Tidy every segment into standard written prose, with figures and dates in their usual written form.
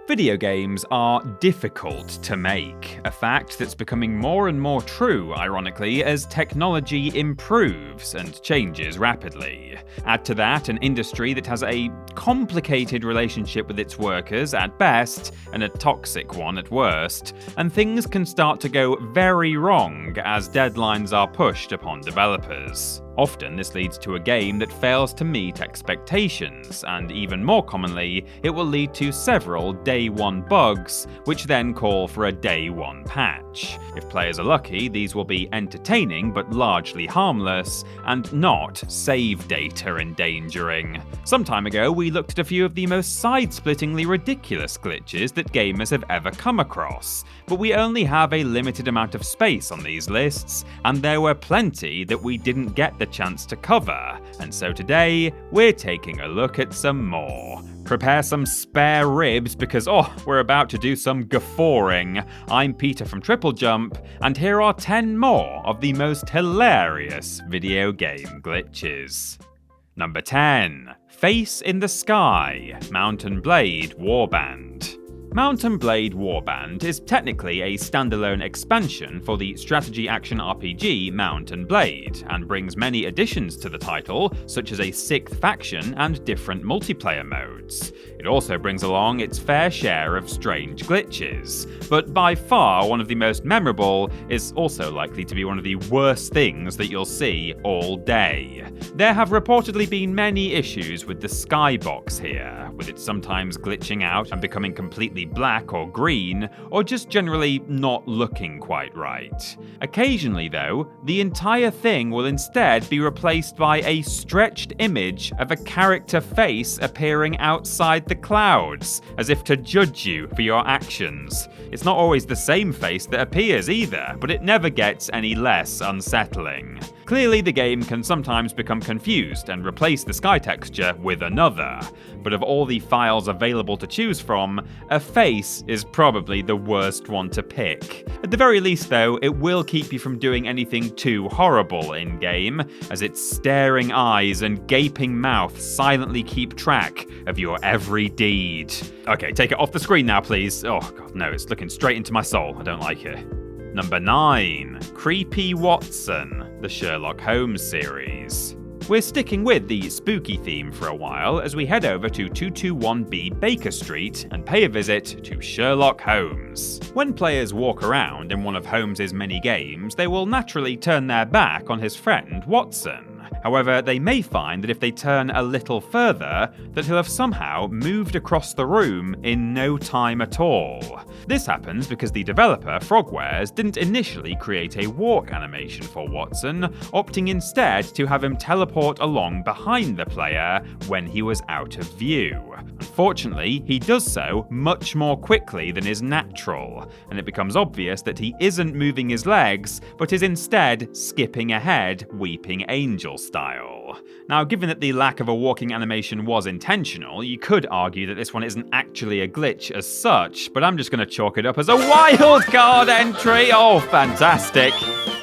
Video games are difficult to make, a fact that's becoming more and more true, ironically, as technology improves and changes rapidly. Add to that an industry that has a complicated relationship with its workers at best, and a toxic one at worst, and things can start to go very wrong as deadlines are pushed upon developers. Often this leads to a game that fails to meet expectations, and even more commonly, it will lead to several day one bugs, which then call for a day one patch. If players are lucky, these will be entertaining but largely harmless, and not save data endangering. Some time ago, we looked at a few of the most side-splittingly ridiculous glitches that gamers have ever come across, but we only have a limited amount of space on these lists, and there were plenty that we didn't get the chance to cover, and so today we're taking a look at some more. Prepare some spare ribs because we're about to do some guffawing. I'm Peter from TripleJump, and here are 10 more of the most hilarious video game glitches. Number 10. Face in the Sky, Mount & Blade Warband. Mount & Blade Warband is technically a standalone expansion for the strategy action RPG Mount & Blade, and brings many additions to the title, such as a 6th faction and different multiplayer modes. It also brings along its fair share of strange glitches, but by far one of the most memorable is also likely to be one of the worst things that you'll see all day. There have reportedly been many issues with the skybox here, with it sometimes glitching out and becoming completely black or green, or just generally not looking quite right. Occasionally though, the entire thing will instead be replaced by a stretched image of a character face appearing outside the clouds, as if to judge you for your actions. It's not always the same face that appears either, but it never gets any less unsettling. Clearly the game can sometimes become confused and replace the sky texture with another, but of all the files available to choose from, a face is probably the worst one to pick. At the very least though, it will keep you from doing anything too horrible in-game, as its staring eyes and gaping mouth silently keep track of your every deed. Okay, take it off the screen now please. Oh god no, it's looking straight into my soul, I don't like it. Number 9. Creepy Watson, the Sherlock Holmes series. We're sticking with the spooky theme for a while as we head over to 221B Baker Street and pay a visit to Sherlock Holmes. When players walk around in one of Holmes's many games, they will naturally turn their back on his friend Watson. However, they may find that if they turn a little further, that he'll have somehow moved across the room in no time at all. This happens because the developer, Frogwares, didn't initially create a walk animation for Watson, opting instead to have him teleport along behind the player when he was out of view. Unfortunately, he does so much more quickly than is natural, and it becomes obvious that he isn't moving his legs, but is instead skipping ahead, Weeping Angel style. Now, given that the lack of a walking animation was intentional, you could argue that this one isn't actually a glitch as such, but I'm just going to chalk it up as a wildcard entry. Oh, fantastic!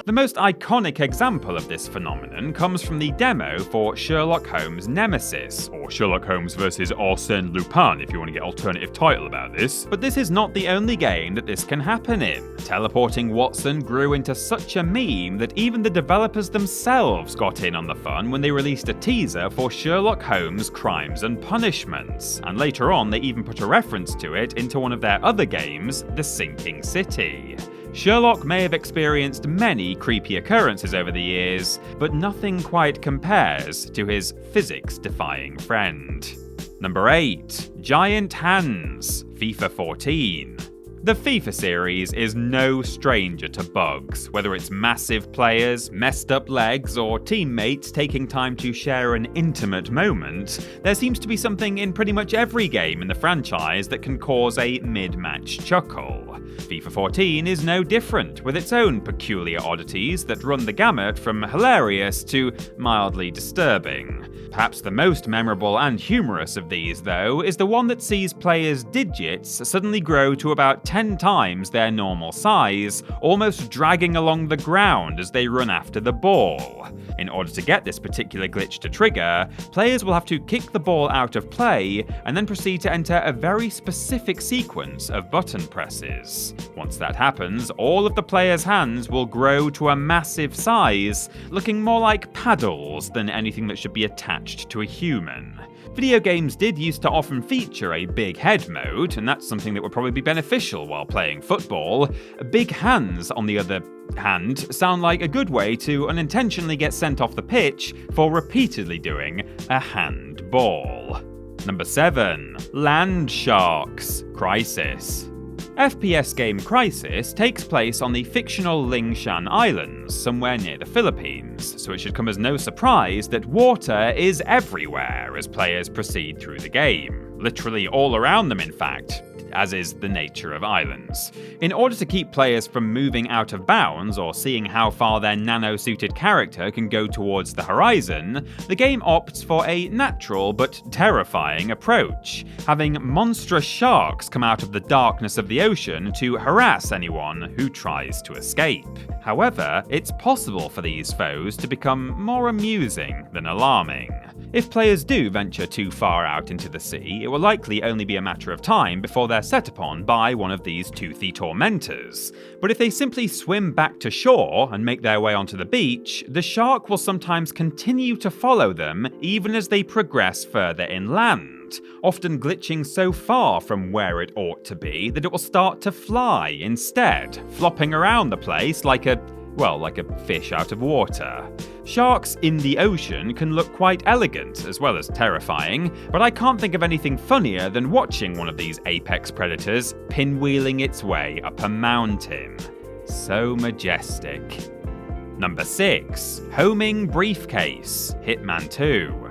The most iconic example of this phenomenon comes from the demo for Sherlock Holmes Nemesis, or Sherlock Holmes vs. Arsène Lupin if you want to get alternative title about this. But this is not the only game that this can happen in. Teleporting Watson grew into such a meme that even the developers themselves got in on the fun when they released a teaser for Sherlock Holmes Crimes and Punishments, and later on they even put a reference to it into one of their other games, The Sinking City. Sherlock may have experienced many creepy occurrences over the years, but nothing quite compares to his physics-defying friend. Number 8. Giant Hands, FIFA 14. The FIFA series is no stranger to bugs, whether it's massive players, messed up legs, or teammates taking time to share an intimate moment. There seems to be something in pretty much every game in the franchise that can cause a mid-match chuckle. FIFA 14 is no different, with its own peculiar oddities that run the gamut from hilarious to mildly disturbing. Perhaps the most memorable and humorous of these, though, is the one that sees players' digits suddenly grow to about 10 times their normal size, almost dragging along the ground as they run after the ball. In order to get this particular glitch to trigger, players will have to kick the ball out of play and then proceed to enter a very specific sequence of button presses. Once that happens, all of the players' hands will grow to a massive size, looking more like paddles than anything that should be attached to a human. Video games did used to often feature a big head mode, and that's something that would probably be beneficial while playing football. Big hands, on the other hand, sound like a good way to unintentionally get sent off the pitch for repeatedly doing a handball. Number 7. Land Sharks Crisis. FPS game Crisis takes place on the fictional Lingshan Islands, somewhere near the Philippines, so it should come as no surprise that water is everywhere as players proceed through the game. Literally all around them, in fact, as is the nature of islands. In order to keep players from moving out of bounds or seeing how far their nano-suited character can go towards the horizon, the game opts for a natural but terrifying approach, having monstrous sharks come out of the darkness of the ocean to harass anyone who tries to escape. However, it's possible for these foes to become more amusing than alarming. If players do venture too far out into the sea, it will likely only be a matter of time before they're set upon by one of these toothy tormentors. But if they simply swim back to shore and make their way onto the beach, the shark will sometimes continue to follow them even as they progress further inland, often glitching so far from where it ought to be that it will start to fly instead, flopping around the place like a fish out of water. Sharks in the ocean can look quite elegant as well as terrifying, but I can't think of anything funnier than watching one of these apex predators pinwheeling its way up a mountain. So majestic. Number 6. Homing Briefcase Hitman 2.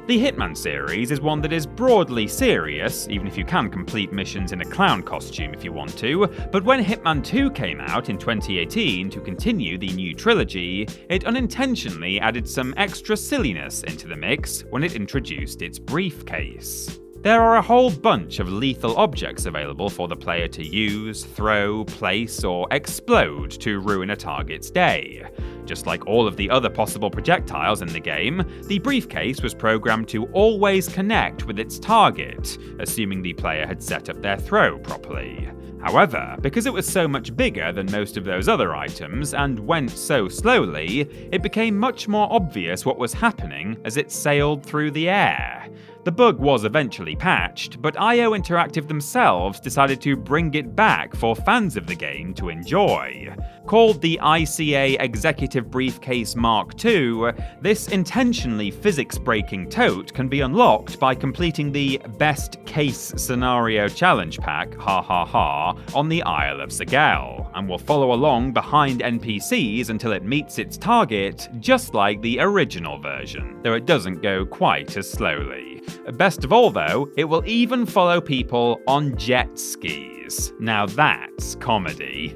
The Hitman series is one that is broadly serious, even if you can complete missions in a clown costume if you want to, but when Hitman 2 came out in 2018 to continue the new trilogy, it unintentionally added some extra silliness into the mix when it introduced its briefcase. There are a whole bunch of lethal objects available for the player to use, throw, place, or explode to ruin a target's day. Just like all of the other possible projectiles in the game, the briefcase was programmed to always connect with its target, assuming the player had set up their throw properly. However, because it was so much bigger than most of those other items and went so slowly, it became much more obvious what was happening as it sailed through the air. The bug was eventually patched, but IO Interactive themselves decided to bring it back for fans of the game to enjoy. Called the ICA Executive Briefcase Mark II, this intentionally physics-breaking tote can be unlocked by completing the Best Case Scenario Challenge Pack, on the Isle of Sega, and will follow along behind NPCs until it meets its target, just like the original version, though it doesn't go quite as slowly. Best of all though, it will even follow people on jet skis. Now that's comedy.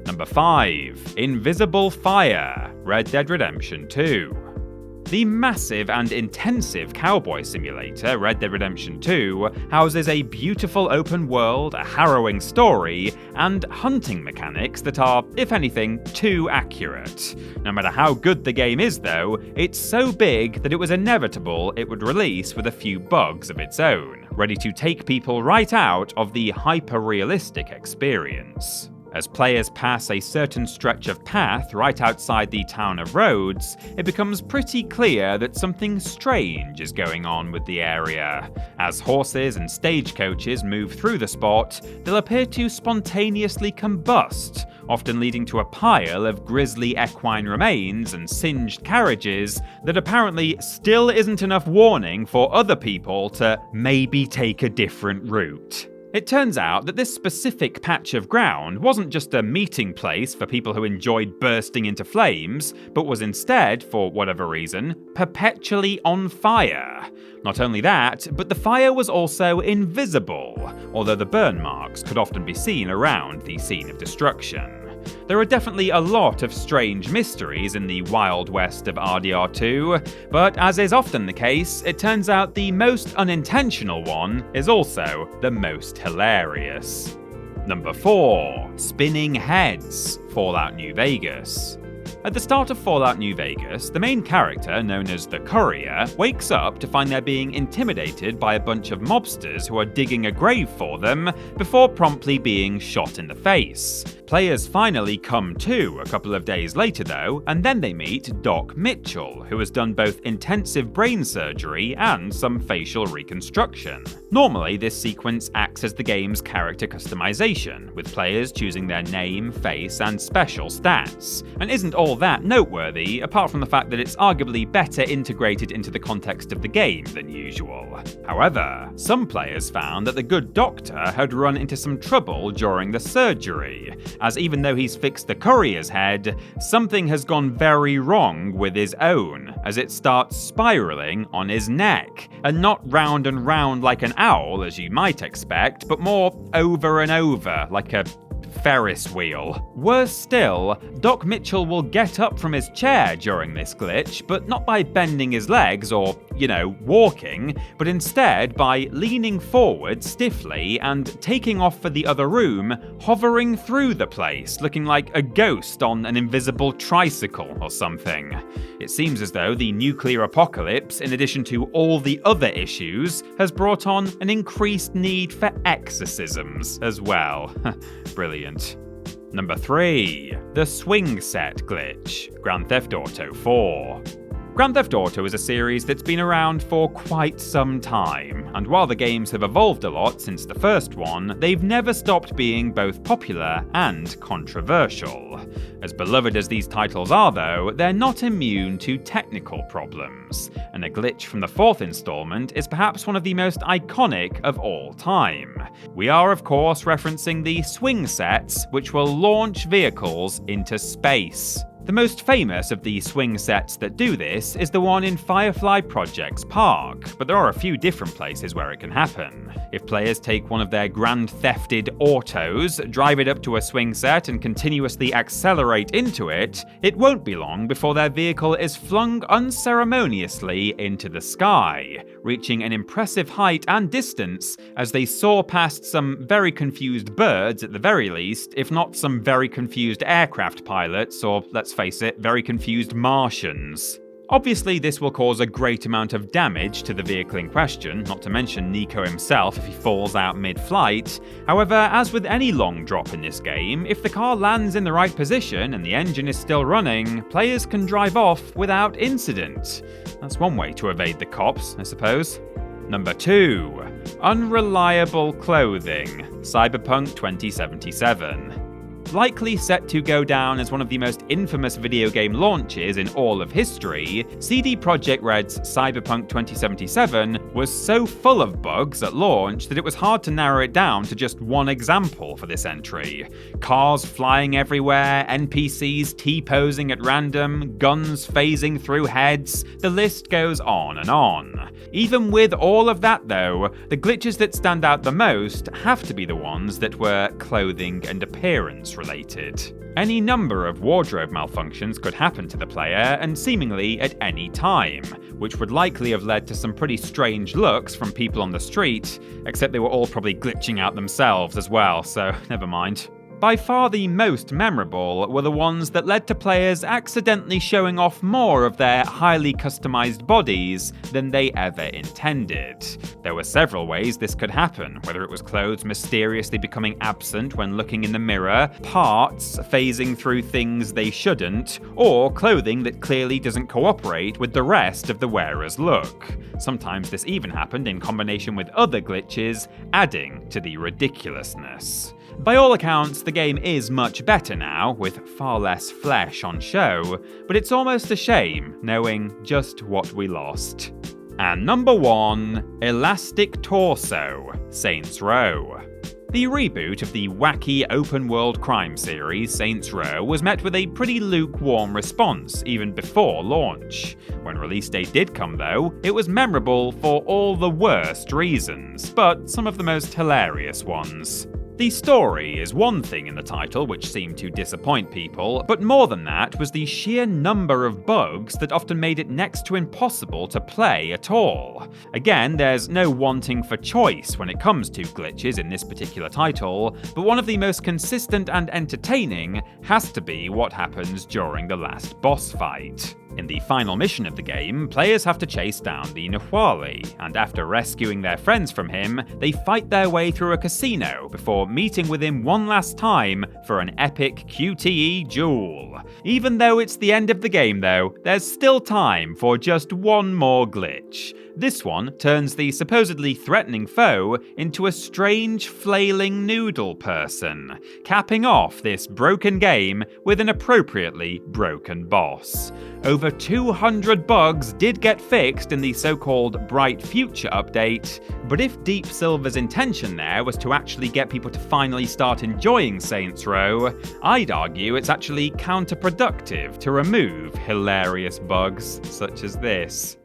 Number 5. Invisible Fire Red Dead Redemption 2. The massive and intensive cowboy simulator, Red Dead Redemption 2, houses a beautiful open world, a harrowing story, and hunting mechanics that are, if anything, too accurate. No matter how good the game is though, it's so big that it was inevitable it would release with a few bugs of its own, ready to take people right out of the hyper-realistic experience. As players pass a certain stretch of path right outside the town of Rhodes, it becomes pretty clear that something strange is going on with the area. As horses and stagecoaches move through the spot, they'll appear to spontaneously combust, often leading to a pile of grisly equine remains and singed carriages that apparently still isn't enough warning for other people to maybe take a different route. It turns out that this specific patch of ground wasn't just a meeting place for people who enjoyed bursting into flames, but was instead, for whatever reason, perpetually on fire. Not only that, but the fire was also invisible, although the burn marks could often be seen around the scene of destruction. There are definitely a lot of strange mysteries in the Wild West of RDR2, but as is often the case, it turns out the most unintentional one is also the most hilarious. Number 4. Spinning Heads, Fallout New Vegas. At the start of Fallout New Vegas, the main character, known as the Courier, wakes up to find they're being intimidated by a bunch of mobsters who are digging a grave for them before promptly being shot in the face. Players finally come to a couple of days later though, and then they meet Doc Mitchell, who has done both intensive brain surgery and some facial reconstruction. Normally, this sequence acts as the game's character customization, with players choosing their name, face, and special stats, and isn't all that noteworthy, apart from the fact that it's arguably better integrated into the context of the game than usual. However, some players found that the good doctor had run into some trouble during the surgery, as even though he's fixed the Courier's head, something has gone very wrong with his own, as it starts spiraling on his neck, and not round and round like an owl as you might expect, but more over and over like a Ferris wheel. Worse still, Doc Mitchell will get up from his chair during this glitch, but not by bending his legs or, walking, but instead by leaning forward stiffly and taking off for the other room, hovering through the place, looking like a ghost on an invisible tricycle or something. It seems as though the nuclear apocalypse, in addition to all the other issues, has brought on an increased need for exorcisms as well. Brilliant. Number 3. The Swing Set Glitch, Grand Theft Auto 4. Grand Theft Auto is a series that's been around for quite some time, and while the games have evolved a lot since the first one, they've never stopped being both popular and controversial. As beloved as these titles are though, they're not immune to technical problems, and a glitch from the fourth installment is perhaps one of the most iconic of all time. We are of course referencing the swing sets, which will launch vehicles into space. The most famous of the swing sets that do this is the one in Firefly Project's park, but there are a few different places where it can happen. If players take one of their grand thefted autos, drive it up to a swing set and continuously accelerate into it, it won't be long before their vehicle is flung unceremoniously into the sky, reaching an impressive height and distance as they soar past some very confused birds at the very least, if not some very confused aircraft pilots, or let's face it, very confused Martians. Obviously, this will cause a great amount of damage to the vehicle in question, not to mention Nico himself if he falls out mid-flight. However, as with any long drop in this game, if the car lands in the right position and the engine is still running, players can drive off without incident. That's one way to evade the cops, I suppose. Number 2. Unreliable Clothing, Cyberpunk 2077. Likely set to go down as one of the most infamous video game launches in all of history, CD Projekt Red's Cyberpunk 2077 was so full of bugs at launch that it was hard to narrow it down to just one example for this entry. Cars flying everywhere, NPCs T-posing at random, guns phasing through heads, the list goes on and on. Even with all of that though, the glitches that stand out the most have to be the ones that were clothing and appearance related. Any number of wardrobe malfunctions could happen to the player, and seemingly at any time, which would likely have led to some pretty strange looks from people on the street, except they were all probably glitching out themselves as well, so never mind. By far the most memorable were the ones that led to players accidentally showing off more of their highly customized bodies than they ever intended. There were several ways this could happen, whether it was clothes mysteriously becoming absent when looking in the mirror, parts phasing through things they shouldn't, or clothing that clearly doesn't cooperate with the rest of the wearer's look. Sometimes this even happened in combination with other glitches, adding to the ridiculousness. By all accounts, the game is much better now, with far less flesh on show, but it's almost a shame knowing just what we lost. And number 1, Elastic Torso, Saints Row. The reboot of the wacky open-world crime series Saints Row was met with a pretty lukewarm response even before launch. When release date did come though, it was memorable for all the worst reasons, but some of the most hilarious ones. The story is one thing in the title which seemed to disappoint people, but more than that was the sheer number of bugs that often made it next to impossible to play at all. Again, there's no wanting for choice when it comes to glitches in this particular title, but one of the most consistent and entertaining has to be what happens during the last boss fight. In the final mission of the game, players have to chase down the Nahuali, and after rescuing their friends from him, they fight their way through a casino before meeting with him one last time for an epic QTE duel. Even though it's the end of the game though, there's still time for just one more glitch. This one turns the supposedly threatening foe into a strange flailing noodle person, capping off this broken game with an appropriately broken boss. Over 200 bugs did get fixed in the so-called Bright Future update, but if Deep Silver's intention there was to actually get people to finally start enjoying Saints Row, I'd argue it's actually counterproductive to remove hilarious bugs such as this.